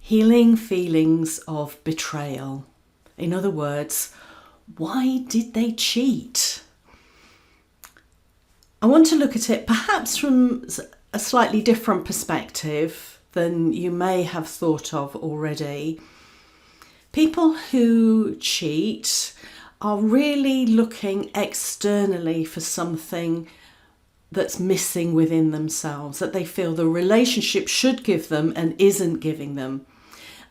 Healing feelings of betrayal. In other words, why did they cheat? I want to look at it perhaps from a slightly different perspective than you may have thought of already. People who cheat are really looking externally for something that's missing within themselves, that they feel the relationship should give them and isn't giving them.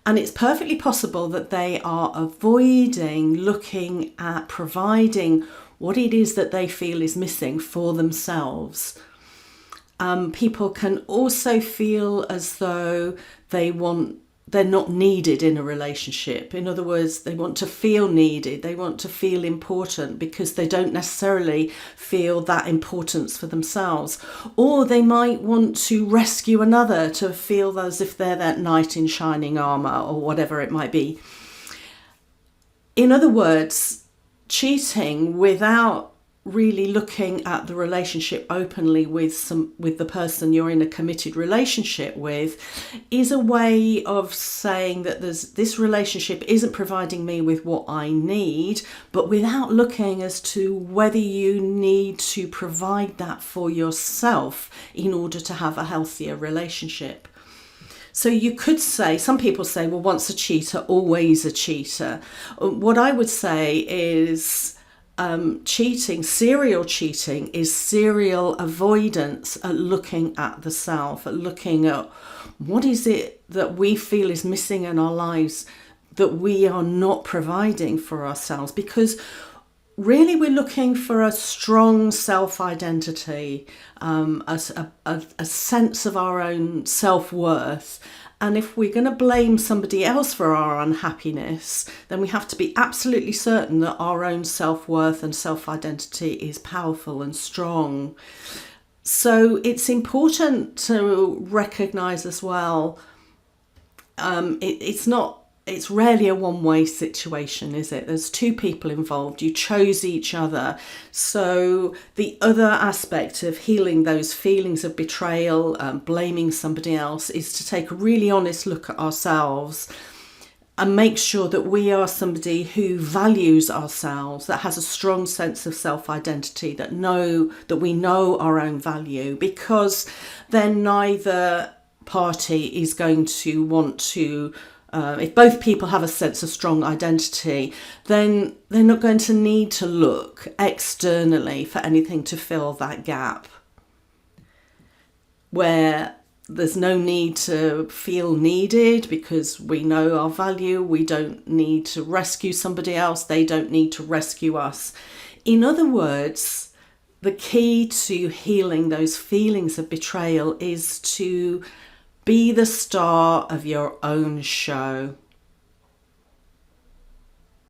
And it's perfectly possible that they are avoiding looking at providing what it is that they feel is missing for themselves. People can also feel as though they're not needed in a relationship. In other words, they want to feel needed, they want to feel important because they don't necessarily feel that importance for themselves. Or they might want to rescue another to feel as if they're that knight in shining armour or whatever it might be. In other words, cheating without really looking at the relationship openly with the person you're in a committed relationship with is a way of saying that this relationship isn't providing me with what I need, but without looking as to whether you need to provide that for yourself in order to have a healthier relationship. So you could say, some people say, well, once a cheater, always a cheater. What I would say is serial cheating is serial avoidance at looking at the self, at looking at what is it that we feel is missing in our lives that we are not providing for ourselves, because really we're looking for a strong self-identity, a sense of our own self-worth. And if we're going to blame somebody else for our unhappiness, then we have to be absolutely certain that our own self-worth and self-identity is powerful and strong. So it's important to recognise as well, it's rarely a one-way situation, is it? There's two people involved. You chose each other. So the other aspect of healing those feelings of betrayal, blaming somebody else, is to take a really honest look at ourselves and make sure that we are somebody who values ourselves, that has a strong sense of self-identity, that we know our own value, because then neither party is going to want to if both people have a sense of strong identity, then they're not going to need to look externally for anything to fill that gap. Where there's no need to feel needed because we know our value, we don't need to rescue somebody else, they don't need to rescue us. In other words, the key to healing those feelings of betrayal is to be the star of your own show.